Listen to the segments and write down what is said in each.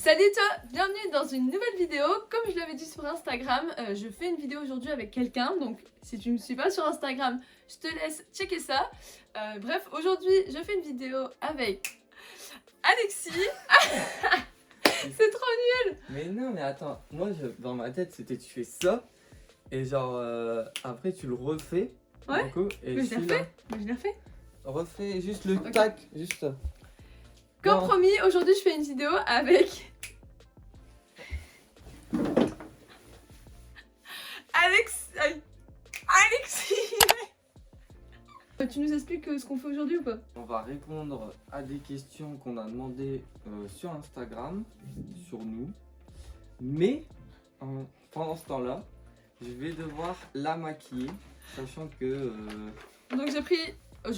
Salut toi, bienvenue dans une nouvelle vidéo. Comme je l'avais dit sur Instagram, je fais une vidéo aujourd'hui avec quelqu'un. Donc si tu ne me suis pas sur Instagram, je te laisse checker ça. Bref, aujourd'hui je fais une vidéo avec Alexis. C'est trop nul. Mais non, mais attends, moi dans ma tête c'était tu fais ça et genre après tu le refais. Ouais, du coup, et mais je l'ai celui-là, refait. Mais je l'ai refait. refais juste le Ok. tac, juste ça. Comme Non. promis, aujourd'hui je fais une vidéo avec Alexis. Tu nous expliques ce qu'on fait aujourd'hui ou pas? On va répondre à des questions qu'on a demandées sur Instagram, sur nous. Mais pendant ce temps-là, je vais devoir la maquiller, sachant que Donc j'ai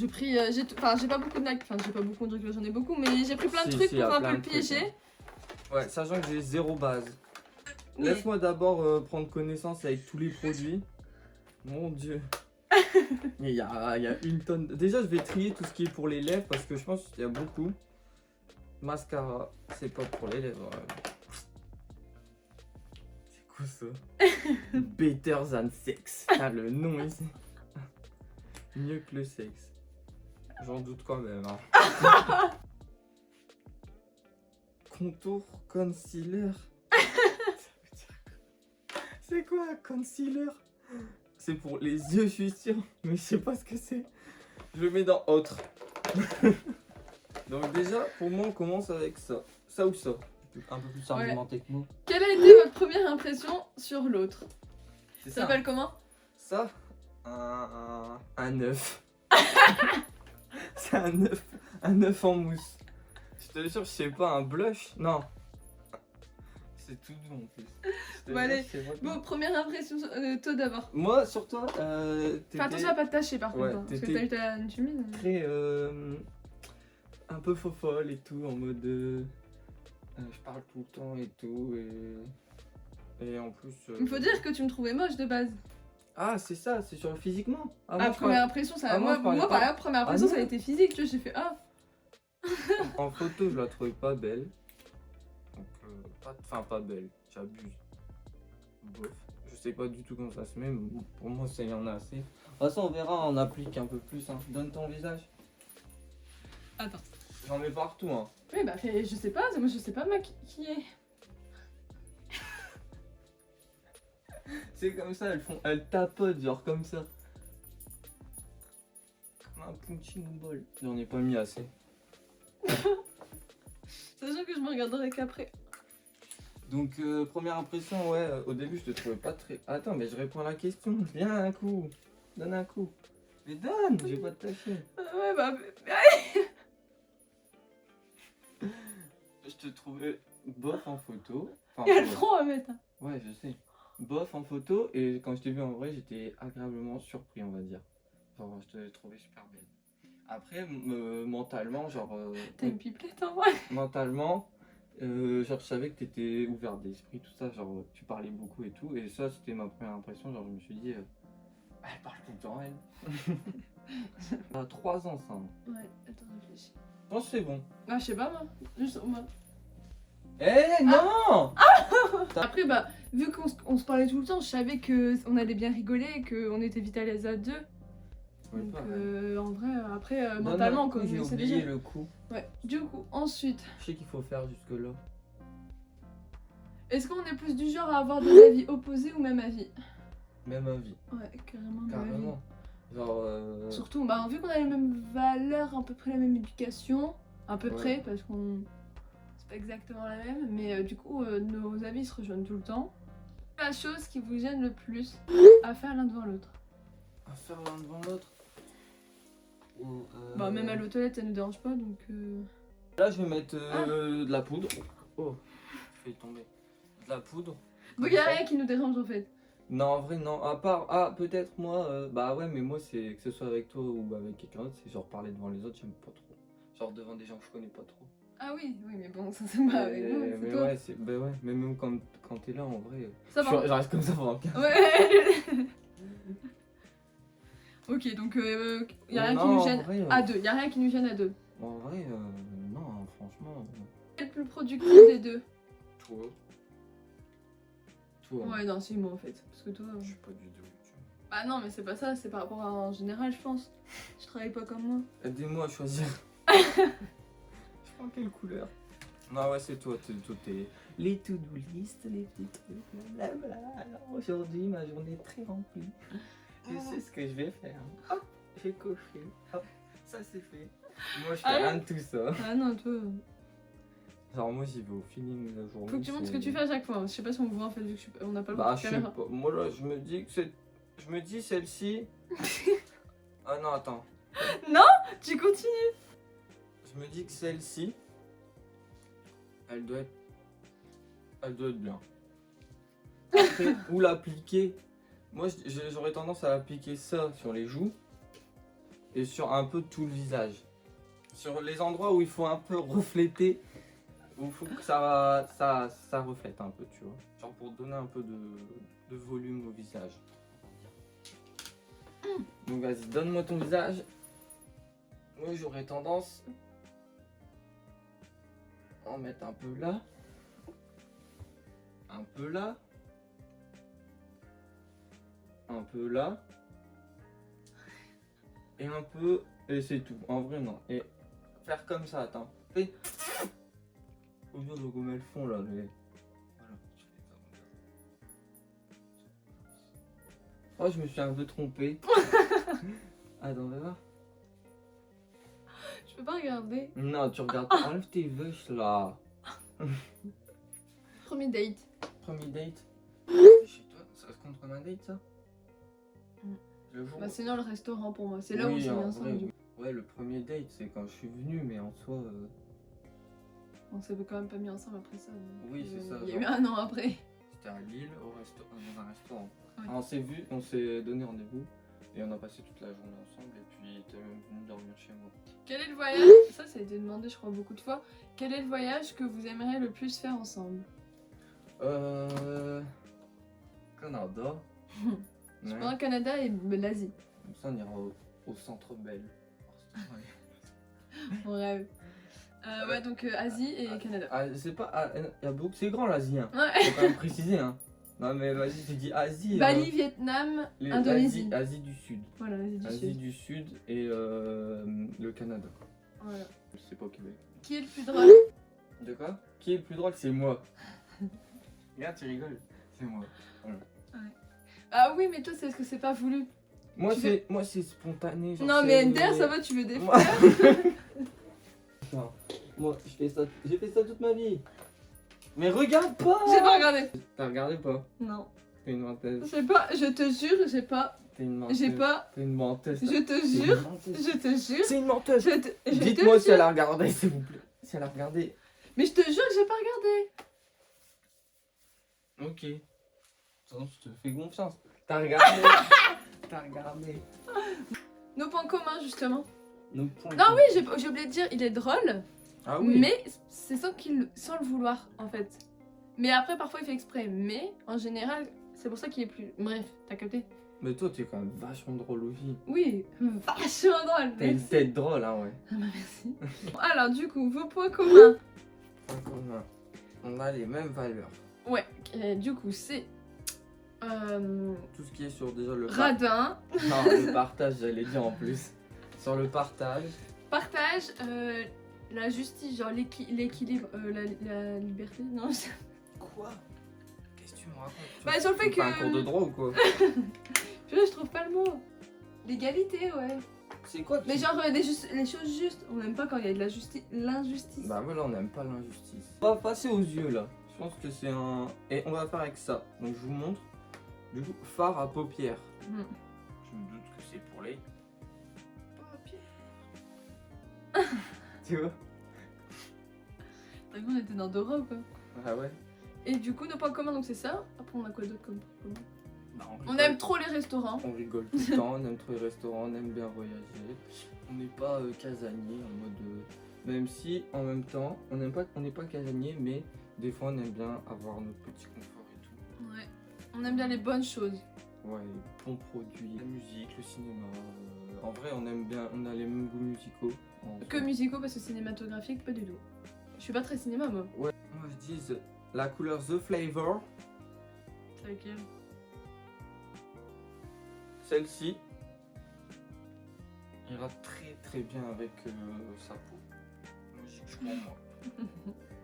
pris, j'ai pas beaucoup de like, enfin j'ai pas beaucoup de trucs, j'en ai beaucoup, mais j'ai pris plein de Si, trucs si, y a pour un plein peu le de trucs, piéger. hein. Ouais, sachant que j'ai zéro base. Oui. Laisse-moi d'abord prendre connaissance avec tous les produits. Mon dieu. Mais il y a une tonne. Déjà, je vais trier tout ce qui est pour les lèvres parce que je pense qu'il y a beaucoup. Mascara, c'est pas pour les lèvres. C'est quoi ça? Better than sex. Ah, le nom ici. Mieux que le sexe. J'en doute quand même. Hein. Contour concealer. C'est quoi un concealer? C'est pour les yeux, je suis sûr, mais je sais pas ce que c'est. Je le mets dans autre. Donc déjà, pour moi, on commence avec ça. Ça ou ça? Un peu plus argumenté que nous. Quelle a été votre première impression sur l'autre? C'est Ça ça. s'appelle comment? Ça, un œuf. C'est un œuf en mousse. Je te jure, je sais pas, un blush? Non. C'est tout doux en plus. Je te Bon, allez. jure, je sais pas Bon, comment. première impression, toi d'abord. Moi, sur toi, Fais attention à pas te tâcher par contre, Ouais, hein, parce que t'étais- t'as eu une chemise. très un peu fofolle et tout, en mode je parle tout le temps et tout, et en plus Il faut dire que tu me trouvais moche de base. ah, c'est ça, c'est sur le physiquement. Ah, Ah, moi, je première impression, ça. Ah, moi, moi, je parlais moi, pas. par exemple, première impression, non. ça a été physique, tu vois, j'ai fait ah. en photo je la trouvais pas belle, donc pas belle, j'abuse, bof, je sais pas du tout comment ça se met, mais bon, pour moi ça y en a assez. De toute façon on verra, on applique un peu plus, hein. Donne ton visage. Attends. J'en mets partout, hein. Oui, bah, je sais pas, moi je sais pas maquiller. C'est comme ça, elles tapotent genre comme ça. Comme un punching ball. J'en ai pas mis assez. Sachant que je me regarderai qu'après. Donc première impression, ouais, au début je te trouvais pas très... Attends, mais je réponds à la question. Viens un coup. Donne un coup. Mais donne, je vais pas te tâcher. Ouais, bah. Je te trouvais bof en photo. Enfin, Il y a le bof. front à mettre. Ouais, je sais. Bof en photo, et quand je t'ai vu en vrai, j'étais agréablement surpris, on va dire. Genre, je te trouvais super belle. Après, mentalement, genre... T'as une pipelette en vrai. mentalement, genre, je savais que t'étais ouvert d'esprit, tout ça, genre, tu parlais beaucoup et tout, et ça, c'était ma première impression, genre, je me suis dit, elle parle tout le temps, elle. À 3 ans, ça. Hein. Ouais, attends, réfléchis. Je pense que c'est bon. Ah, je sais pas, moi. Juste, moi. Eh, non. Après, bah, vu qu'on se parlait tout le temps, je savais qu'on allait bien rigoler, qu'on était vite à l'aise à deux. Ouais, Donc, pas mal. en vrai, après, Donne mentalement, un quoi, coup, je j'ai sais oublié déjà. le coup. Ouais, du coup, ensuite, Je sais qu'il faut faire jusque-là. est-ce qu'on est plus du genre à avoir des avis opposés ou même avis? Même avis, Ouais, carrément, même avis. carrément. Genre, Surtout, bah, vu qu'on a les mêmes valeurs, à peu près la même éducation, à peu Ouais. près, parce qu'on. C'est pas exactement la même, mais du coup, nos avis se rejoignent tout le temps. La chose qui vous gêne le plus à faire l'un devant l'autre. à faire l'un devant l'autre. Ou, Bah, même à l'eau toilette, ça nous dérange pas, donc. Là, je vais mettre de la poudre. Oh, je vais tomber. De la poudre. Donc, y'a rien qui nous dérange en fait. Non, en vrai, non. À part, ah, peut-être moi, bah ouais, mais moi, c'est que ce soit avec toi ou avec quelqu'un d'autre, c'est genre parler devant les autres, j'aime pas trop. Genre devant des gens que je connais pas trop. Ah oui, oui, mais bon, ça c'est pas avec nous, c'est mais toi. ouais, bah ouais, mais même quand t'es là, en vrai, Ça va. je reste comme ça pendant 15 Ouais. Ok, donc y'a rien qui Non, nous en gêne vrai, à deux. Y'a rien qui nous gêne à deux. En vrai, non, franchement. Quel est le plus productif des deux? Toi. Toi. Ouais, non, c'est moi en fait. Parce que toi. Je suis pas du tout YouTube. Bah non, mais c'est pas ça, c'est par rapport à en général, je pense. Je travaille pas comme moi. Aidez-moi à choisir. Je prends quelle couleur? Non, ouais, c'est toi. T'es les to-do list, les petits trucs. Blablabla. Alors aujourd'hui, ma journée est très remplie. Je sais ce que je vais faire. Hop, j'ai coché. Hop, ça c'est fait. Moi, je fais rien de tout ça. Ah non, toi. Genre, moi, j'y vais au feeling de la journée. Faut que tu montres ce que tu fais à chaque fois. Je sais pas si on voit en fait, vu que on n'a pas le Bah, de je sais caméra. pas. Moi, là, je me dis que c'est. Je me dis celle-ci. Ah non, attends. Tu continues. Je me dis que celle-ci. Elle doit être. Elle doit être bien. Après, où l'appliquer? Moi, j'aurais tendance à appliquer ça sur les joues. Et sur un peu tout le visage. Sur les endroits où il faut un peu refléter. Où il faut que ça reflète un peu, tu vois. Genre pour donner un peu de volume au visage. Donc vas-y, donne-moi ton visage. Moi j'aurais tendance à en mettre un peu là. Un peu là. Un peu là. Et un peu... Et c'est tout. En vrai non. Et faire comme ça, attends. Fais... Faut bien de gommer le fond là. Mais... Voilà. Oh, je me suis un peu trompé. Attends, va voir. Je peux pas regarder. Non, tu regardes. Enlève tes veuches là. Premier date. Premier date. Chez toi, ça se compte comme un date ça? Mm. Le jour. Bah, sinon, le restaurant pour moi. C'est là où Oui, c'est en bien vrai, ensemble. oui. Ouais, le premier date c'est quand je suis venu, mais en soi. On s'est quand même pas mis ensemble après ça. Donc, Oui, c'est ça, Il y a genre. eu un an après. C'était à Lille, dans un restaurant. Ouais. On s'est vu, on s'est donné rendez-vous et on a passé toute la journée ensemble et puis t'es même venu dormir chez moi. Quel est le voyage? Ça a été demandé, je crois, beaucoup de fois. Quel est le voyage que vous aimeriez le plus faire ensemble? Canada. Je Ouais. prends le Canada et l'Asie. Comme ça on ira au centre Bell. Mon rêve. Ouais, donc Asie et Canada. Ah, c'est pas. Ah, y a beaucoup, c'est grand l'Asie. Hein. Ouais. Faut quand même préciser. Hein. Non mais vas-y, tu dis Asie. Bali, Vietnam, Les- Indonésie. Asie du Sud. Voilà, l'Asie du Asie Sud. du Sud et le Canada. Voilà. C'est pas au Québec. Qui est le plus drôle? De quoi? Qui est le plus drôle? C'est moi. Regarde, tu rigoles. C'est moi. Ah oui, mais toi, c'est ce que c'est pas voulu. Moi c'est spontané. Genre, Non, mais NDR, ça va, tu veux des Moi- fleurs? Non, moi j'ai fait ça toute ma vie. Mais regarde pas. J'ai pas regardé. T'as regardé pas? Non. T'es une menteuse. J'ai pas, je te jure, j'ai pas. T'es une menteuse. J'ai pas. T'es une menteuse. Je te T'es une jure. menteuse. Je te jure. C'est une menteuse. Je te Dites-moi si jure. elle a regardé, s'il vous plaît. Si elle a regardé. Mais je te jure que j'ai pas regardé. Ok. Attends, je te fais confiance. T'as regardé. T'as regardé. Nos points communs, justement. Nos points Non, communs. oui, j'ai oublié de dire, il est drôle. Ah oui. Mais c'est sans le vouloir, en fait. Mais après, parfois, il fait exprès. Mais en général, c'est pour ça qu'il est plus. Bref, t'as capté? Mais toi, t'es quand même vachement drôle aussi. Oui, vachement drôle. T'as une Merci. tête drôle, hein, ouais. Ah bah, merci. Alors, du coup, vos points communs. Points communs. On a les mêmes valeurs. Ouais, du coup, c'est. Tout ce qui est sur déjà le Radin, Non, le partage, j'allais dire en plus. Sur le partage. partage, la justice, genre l'équilibre, la liberté. Non, je... Quoi? Qu'est-ce que tu me racontes? Bah, sur le fait Tu fais un que. cours de droit ou quoi? Je trouve pas le mot. L'égalité, ouais. C'est quoi? Mais genre les choses justes. On n'aime pas quand il y a de l'injustice. Bah voilà, on n'aime pas l'injustice. On va passer aux yeux là. Je pense que c'est un... Et on va faire avec ça. Donc je vous montre. Du coup, fard à paupières. Mm. Je me doute que c'est pour les... paupières. Tu vois? T'as vu, on était dans Dora ou quoi? Ah ouais? Et du coup, nos points communs, donc c'est ça. Après, on a quoi d'autre comme points communs? Bah, On aime trop les restaurants. On rigole tout le temps, on aime trop les restaurants, on aime bien voyager. On n'est pas casanier en mode... même si, en même temps, on n'est pas casanier, mais des fois on aime bien avoir notre petit confort et tout. Ouais. On aime bien les bonnes choses. Ouais, les bons produits, la musique, le cinéma. En vrai, on aime bien, on a les mêmes goûts musicaux. Que musicaux, parce que cinématographique, pas du tout. Je suis pas très cinéma, moi. Ouais, moi je dis la couleur The Flavor. C'est laquelle? Celle-ci ira très très bien avec sa peau. Je crois, moi.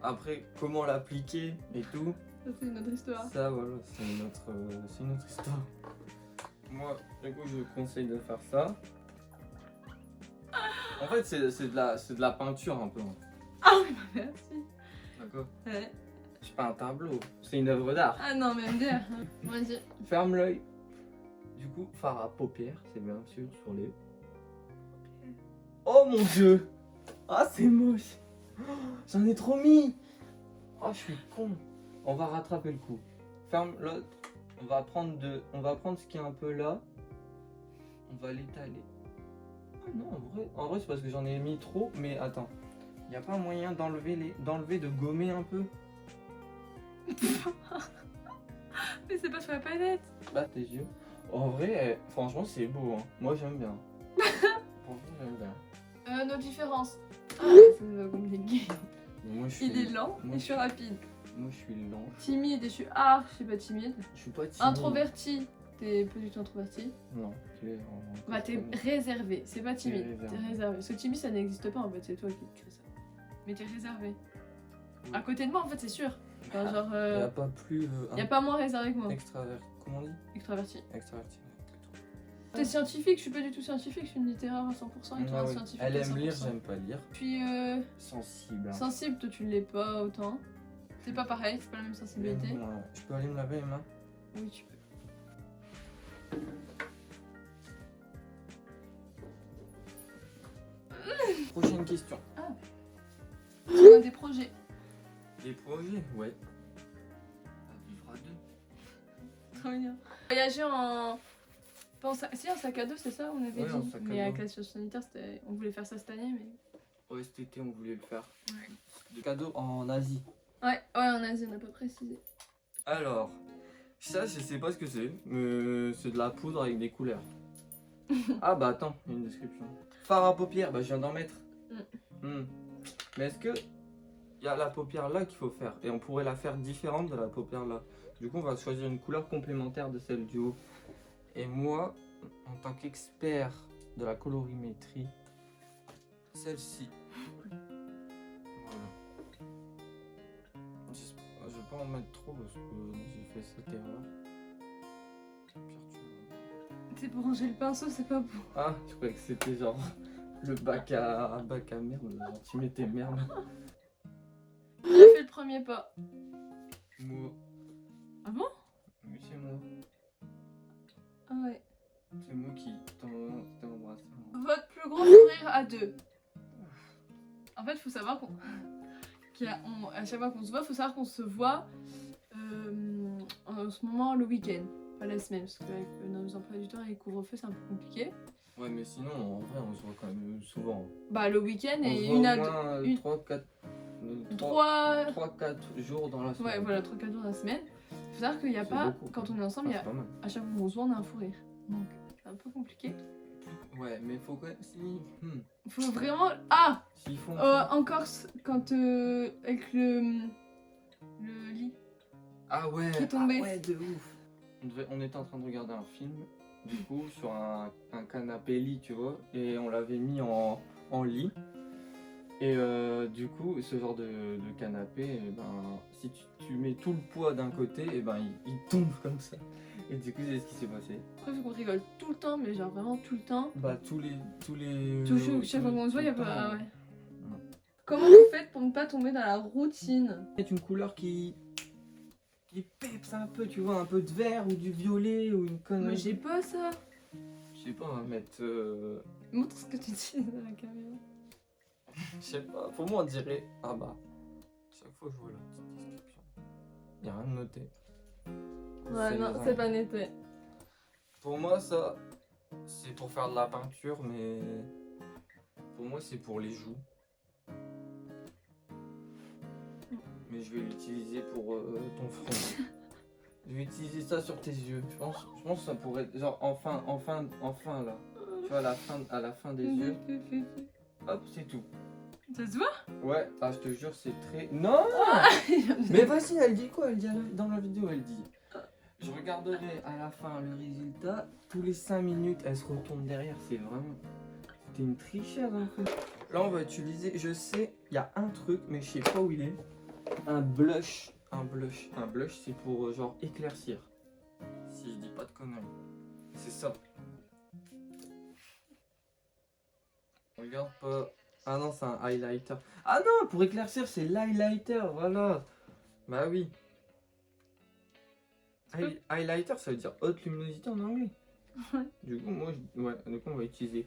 Après, comment l'appliquer et tout, Ça, c'est une autre histoire. ça voilà, c'est une autre histoire. Moi, du coup, je conseille de faire ça. En fait, c'est de la peinture un peu. Ah oui, bah merci. D'accord. Ouais. C'est pas un tableau, c'est une œuvre d'art. Ah non, mais MDR. Vas-y. Ferme l'œil. Du coup, fard à paupières, c'est bien sûr sur les. Oh mon dieu! Ah, c'est moche! Oh, j'en ai trop mis! Oh, je suis con! On va rattraper le coup. Ferme l'autre. On va prendre ce qui est un peu là. On va l'étaler. Ah non, en vrai c'est parce que j'en ai mis trop, mais attends. Il n'y a pas moyen d'enlever, de gommer un peu? Mais c'est pas sur la palette. Bah, tes yeux. En vrai, franchement, c'est beau. Hein. Moi, j'aime bien. Franchement, j'aime bien. Nos différences. Ah, ça va compliqué. Moi, je suis, Il est lent moi, et je suis rapide. moi, je suis lent. Timide et je suis. Ah, je suis pas timide. Je suis pas timide. Introverti. T'es pas du tout introverti. Non, tu es en. Bah, t'es réservé. C'est pas timide. T'es T'es réservé. Parce que timide, ça n'existe pas en fait. C'est toi qui crée ça. Mais t'es réservé. Oui. À côté de moi, en fait, c'est sûr. Enfin, genre. Il n'y a pas plus. Y a pas moins réservé que moi. Extraverti. Comment on dit? Extraverti. Extraverti. T'es scientifique, je suis pas du tout scientifique, je suis une littéraire à 100% et toi Ah un oui. scientifique Elle à aime 100%. lire, j'aime pas lire. Puis Sensible. Hein. sensible, toi tu l'es pas autant. C'est pas pareil, c'est pas la même sensibilité. Ouais. Je peux aller me laver les mains? Oui, tu peux. Prochaine question. On a des projets. Des projets? Ouais. Ça vivra deux. Trop bien. Voyager en. Pas en si, un sac à dos, c'est ça, on avait Ouais, en dit. sac à Mais dos. avec la situation sanitaire, on voulait faire ça cette année, mais. Ouais, cet été, on voulait le faire. Ouais. Des cadeaux en Asie. Ouais, en Asie, on n'a pas précisé. Alors, ça, je sais pas ce que c'est, mais c'est de la poudre avec des couleurs. Ah bah attends, il y a une description. Fard à paupières, bah je viens d'en mettre. Mais est-ce que il y a la paupière là qu'il faut faire et on pourrait la faire différente de la paupière là. Du coup, on va choisir une couleur complémentaire de celle du haut. Et moi, en tant qu'expert de la colorimétrie, celle-ci. Voilà. Je vais pas en mettre trop parce que j'ai fait cette erreur. C'est pour ranger le pinceau, c'est pas bon. Ah, je croyais que c'était genre le bac à merde, genre tu mettais merde. On a fait le premier pas. Moi. Ah bon? Oui, c'est moi. Ah ouais. C'est moi qui t'ai embrassé. Votre plus gros sourire à deux. En fait, faut savoir à chaque fois qu'on se voit, faut savoir qu'on se voit en ce moment le week-end, pas la semaine, parce qu'avec nos emplois du temps et les couvre-feu, c'est un peu compliqué. Ouais, mais sinon, en vrai, on se voit quand même souvent. Bah, le week-end On et se voit une au à moins deux. 3-4 jours dans la semaine. Ouais, voilà, 3-4 jours dans la semaine. Faut savoir qu'il n'y a C'est pas, beaucoup. quand on est ensemble, Ah, il y a, c'est pas mal. à chaque fois qu'on se voit, on a un fou rire. Donc, c'est un peu compliqué. Ouais, mais faut quand même. Faut vraiment. Ah! S'ils font. En Corse, quand. Avec le lit. Ah ouais, qui est tombé. Ah ouais, de ouf. On était en train de regarder un film, du coup, sur un canapé lit, tu vois, et on l'avait mis en lit. Et du coup, ce genre de canapé, eh ben, si tu mets tout le poids d'un côté, et ben, il tombe comme ça. Et du coup, c'est ce qui s'est passé. Après, faut qu'on rigole tout le temps, mais genre vraiment tout le temps. Bah, tous les Chaque fois qu'on se voit, il y a tout le pas. Ah temps. ouais. Comment vous faites pour ne pas tomber dans la routine? C'est une couleur qui peps un peu, tu vois, un peu de vert ou du violet ou une connerie. Mais j'ai pas ça. Je sais pas, on va mettre. Montre ce que tu dis dans la caméra. Je sais pas, pour moi on dirait. Ah bah. Chaque fois que je vois la petite description, y a rien de noté. Ouais, C'est non, vrai. c'est pas netté. Pour moi, ça, c'est pour faire de la peinture, mais. Pour moi, c'est pour les joues. Mais je vais l'utiliser pour ton front. Je vais utiliser ça sur tes yeux. Je pense que ça pourrait être genre enfin là. Tu vois, à la fin des yeux. Hop, c'est tout. Ça se voit? Ouais, ah, je te jure, c'est très. Non! Mais vas-y, elle dit quoi? Elle dit dans la vidéo, elle dit. Je regarderai à la fin le résultat. Tous les 5 minutes, elle se retourne derrière. C'est vraiment. T'es une tricheuse en fait. Là, on va utiliser. Je sais, il y a un truc, mais je sais pas où il est. Un blush. Un blush. Un blush, c'est pour genre éclaircir. Si je dis pas de conneries. C'est ça. Regarde pas. Ah non, c'est un highlighter. Ah non, pour éclaircir, c'est l'highlighter, voilà. Bah oui. Highlighter, ça veut dire haute luminosité en anglais. Ouais. Du coup, du coup, on va utiliser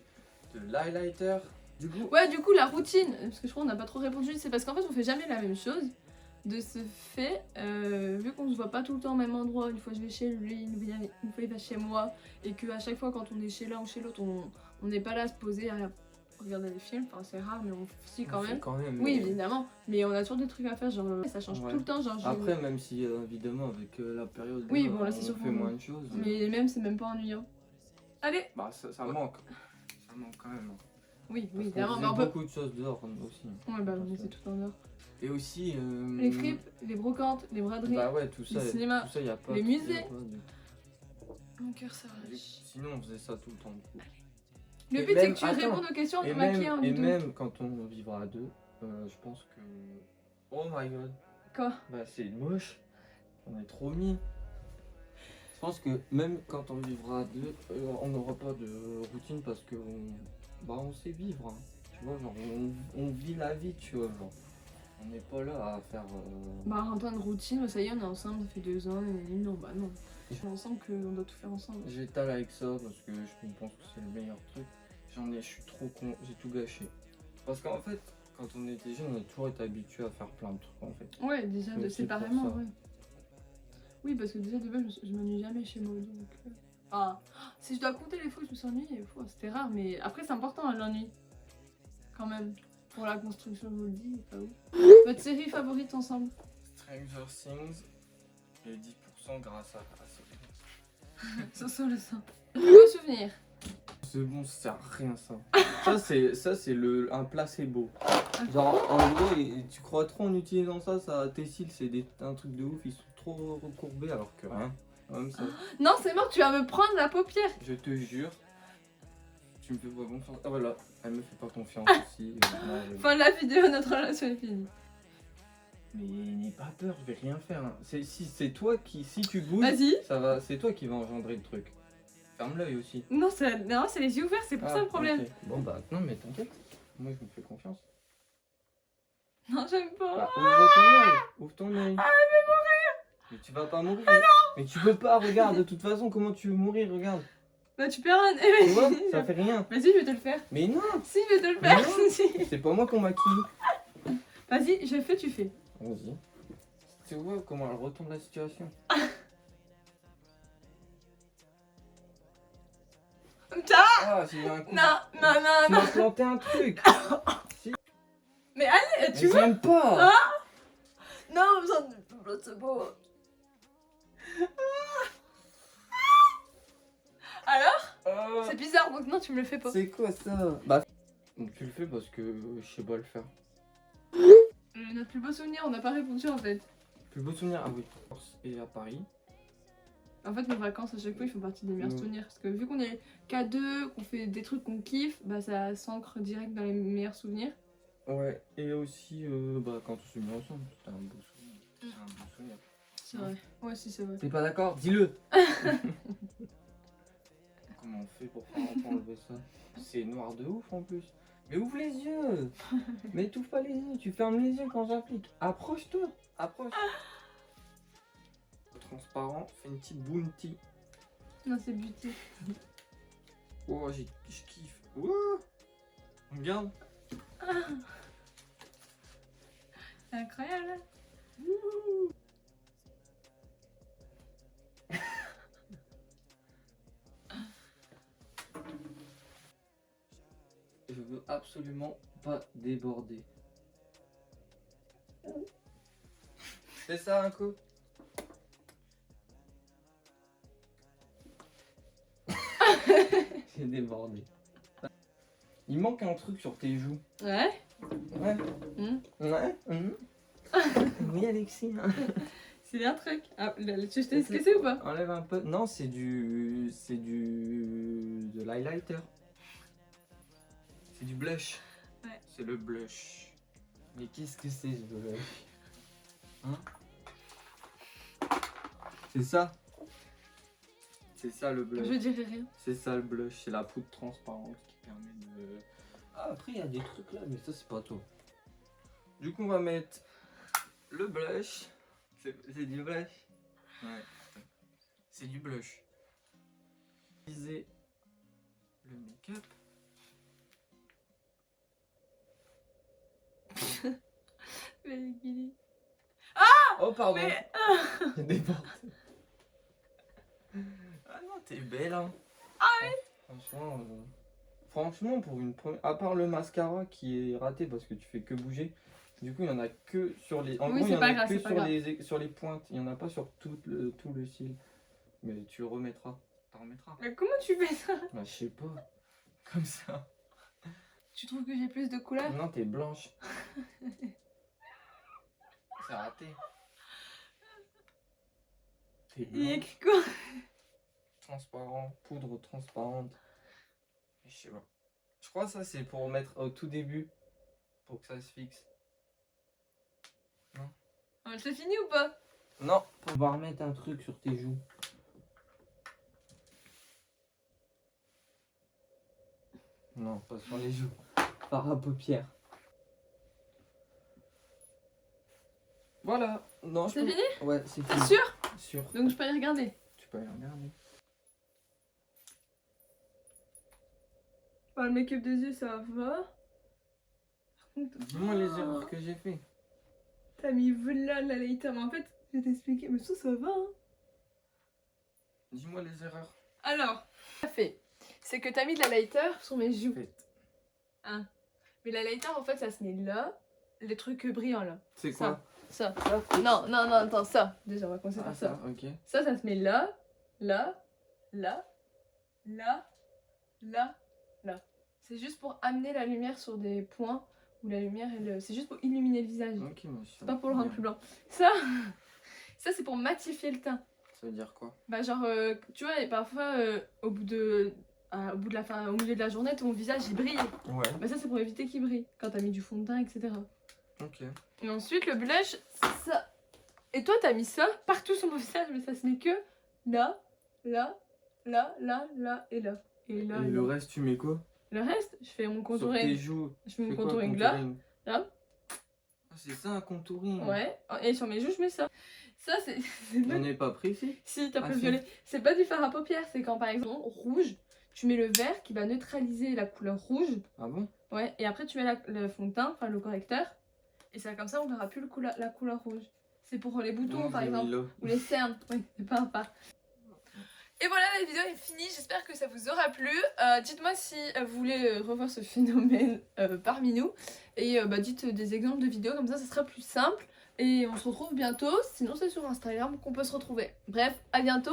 de l'highlighter. Du coup, Ouais, du coup, la routine, parce que je crois qu'on n'a pas trop répondu, c'est parce qu'en fait, on fait jamais la même chose. De ce fait, vu qu'on se voit pas tout le temps au même endroit, une fois je vais chez lui, une fois il va chez moi, et qu'à chaque fois, quand on est chez l'un ou chez l'autre, on n'est pas là à se poser à regarder des films, enfin c'est rare, mais on si quand on fait même. quand même. Oui, évidemment, mais on a toujours des trucs à faire, genre ça change Ouais. tout le temps. Genre, Après, même si évidemment, avec la période, Oui, bon, là, c'est on surtout- fait moins de choses. Mais même, c'est même pas ennuyant. Allez! Bah, ça manque. Ça manque quand même. Oui, Parce qu'on évidemment, faisait mais on peut. beaucoup de choses dehors aussi. Ouais, bah, on c'est tout en dehors. Et aussi. Les fripes, les brocantes, les braderies, Bah ouais, tout ça. les cinémas, tout ça, y a pas. les y a musées. pas Mon cœur du- s'arrache. Sinon, on faisait ça tout le temps. Du coup. Le Et but, c'est même- que tu attends, répondes aux questions Et de maquiller un même, et vidéo. même quand on vivra à deux, je pense que. Oh my god. Quoi? Bah, c'est moche. On est trop mis. Je pense que même quand on vivra à deux, on n'aura pas de routine parce que on sait vivre. Hein. Tu vois, genre, on vit la vie, tu vois. Genre. On n'est pas là à faire. Bah, en temps de routine, ça y est, on est ensemble, ça fait 2 ans, et non, bah non. Je suis ensemble qu'on doit tout faire ensemble. J'étale avec ça parce que je pense que c'est le meilleur truc. Je suis trop con, j'ai tout gâché. Parce qu'en fait, quand on était jeune, on a toujours été habitué à faire plein de trucs en fait. Ouais, déjà, Donc, de c'est pour séparément, ça. ouais. Oui, parce que déjà, de base, je m'ennuie jamais chez moi, donc... Ah, si je dois compter les fois où je me suis ennuyée, c'était rare, mais après, c'est important, hein, l'ennui. Quand même. Pour la construction, je vous le dis, pas où. Votre série favorite ensemble? Stranger Things et 10% grâce à ça. Ça sent le sang. Beau souvenir. C'est bon, ça sert à rien ça. ça c'est un placebo. Genre en gros, tu crois trop en utilisant ça tes cils c'est un truc de ouf, ils sont trop recourbés alors que rien. Même ça. Non, c'est mort, tu vas me prendre la paupière. Je te jure, tu me fais pas confiance. Ah voilà, elle me fait pas confiance aussi. Fin de la vidéo, notre relation est finie. Mais n'aie pas peur, je vais rien faire. Hein. C'est toi qui, si tu bouges, Vas-y. ça va, c'est toi qui va engendrer le truc. Ferme l'œil aussi. Non, c'est les yeux ouverts, c'est pour ça le problème. Ok. Bon bah non mais t'inquiète, moi je me fais confiance. Non, j'aime pas. Bah, ouvre ton œil, ouvre ton œil. Ah elle veut mourir. Mais tu vas pas mourir. Ah non. Mais tu peux pas, regarde, de toute façon comment tu veux mourir, regarde. Bah tu perds un... Tu vois, ça fait rien. Vas-y, je vais te le faire. Mais non, Si, je vais te le Mais faire. non. Si. c'est pas moi qu'on maquille. Vas-y, je fais, tu fais. Vas-y. Tu vois comment elle retourne la situation. Ah, j'ai eu un coup. Non, non, Tu non, non. m'as planté un truc. Mais allez, tu Mais vois. j'aime pas. Non, besoin de... C'est beau. Alors? C'est bizarre, donc non, tu me le fais pas. C'est quoi ça? Bah, donc tu le fais parce que je sais pas le faire. Notre plus beau souvenir, on n'a pas répondu en fait. Plus beau souvenir, ah oui, et à Paris. En fait, nos vacances à chaque fois, ils font partie des meilleurs souvenirs. Parce que vu qu'on est qu'à deux, qu'on fait des trucs qu'on kiffe, bah ça s'ancre direct dans les meilleurs souvenirs. Ouais, et aussi bah, quand on s'est mis ensemble, c'était un beau souvenir. C'est un beau souvenir. C'est vrai. Ouais, si, c'est vrai. T'es pas d'accord? Dis-le. Comment on fait pour enlever ça? C'est noir de ouf en plus. Mais ouvre les yeux. Mais t'ouvres pas les yeux, tu fermes les yeux quand j'applique. Approche-toi, approche. Transparent, fais une petite bounty. Non, c'est beauty. Oh, je kiffe. Oh, regarde. C'est incroyable. Je veux absolument pas déborder. C'est ça un coup? J'ai débordé. Il manque un truc sur tes joues. Ouais. Ouais. Ouais. Oui, Alexis. C'est un truc. Ah, tu sais ce que c'est ou pas? Enlève un peu. Non, c'est du. De l'highlighter. C'est du blush. Ouais. C'est le blush. Mais qu'est-ce que c'est ce blush? Hein? C'est ça? C'est ça le blush. Je dirais rien. C'est ça le blush. C'est la poudre transparente qui permet de. Ah, après, il y a des trucs là, mais ça, c'est pas tout. Du coup, on va mettre le blush. C'est du blush. Ouais. C'est du blush. Utiliser le make-up. Mais Guili. Oh, pardon. Mais... J'ai débordé. Ah non, t'es belle, hein. Ah oui. Franchement, pour une première. À part le mascara qui est raté parce que tu fais que bouger. Du coup, il y en a que sur les. En Oui, gros, il y c'est en pas a grave, que c'est pas sur grave. sur les pointes. Il y en a pas sur tout le cil. Mais tu remettras. T'en remettras. Mais comment tu fais ça? Bah, je sais pas. Comme ça. Tu trouves que j'ai plus de couleurs? Non, t'es blanche. C'est raté. T'es Il y a blanche. écrit quoi? Transparent. Poudre transparente. Je sais pas. Je crois que ça, c'est pour mettre au tout début. Pour que ça se fixe. C'est fini ou pas? Non. On va remettre un truc sur tes joues. Non, pas sur les joues. Par à paupières. Voilà. Non, C'est fini? Ouais, c'est T'es fini. sûr? Sûr. Donc je peux y regarder. Tu peux aller regarder. Enfin, le make-up des yeux, ça va. Par contre, Dis-moi les erreurs que j'ai fait. t'as mis voilà la lighter. Mais en fait, je vais t'expliquer. Mais ça va, hein. Dis-moi les erreurs. Alors, ce que t'as fait, c'est que t'as mis de la lighter sur mes joues. Faites. Hein. Mais la lighter, en fait, ça se met là. Les trucs brillants, là. C'est Ça. quoi? Ça. Non, non, non, attends, ça. Déjà, on va commencer Ah, par ça. ça, ok. Ça se met là, là, là, là, là, là. C'est juste pour amener la lumière sur des points où la lumière, c'est juste pour illuminer le visage. Ok, monsieur. C'est pas pour le rendre plus blanc. Ça, ça c'est pour matifier le teint. Ça veut dire quoi? Bah genre, tu vois, et parfois, au bout de la fin, au milieu de la journée, ton visage il brille. Ouais. Bah ça c'est pour éviter qu'il brille quand t'as mis du fond de teint, etc. Ok. Et ensuite le blush, c'est ça. Et toi t'as mis ça partout sur mon visage, mais ça se met que là, là, là, là, là et là. Et là. Et et le là. reste, tu mets quoi? Le reste, je fais mon Sur tes contouring. joues. Je fais mon Fais quoi, contouring là, là. Ah, c'est ça un contouring. Ouais. Et sur mes joues, je mets ça. Ça c'est. On n'est pas précis. Si, t'as Ah, pas si. violet. C'est pas du fard à paupières, c'est quand par exemple rouge, tu mets le vert qui va neutraliser la couleur rouge. Ah bon? Ouais, et après tu mets le fond de teint, enfin le correcteur. Et ça comme ça on verra plus la couleur rouge. C'est pour les boutons Non, par j'ai mis exemple. là. Ou les cernes. Oui, c'est pas un fard. Et voilà, la vidéo est finie, j'espère que ça vous aura plu. Dites-moi si vous voulez revoir ce phénomène parmi nous. Et dites des exemples de vidéos, comme ça sera plus simple. Et on se retrouve bientôt, sinon c'est sur Instagram qu'on peut se retrouver. Bref, à bientôt.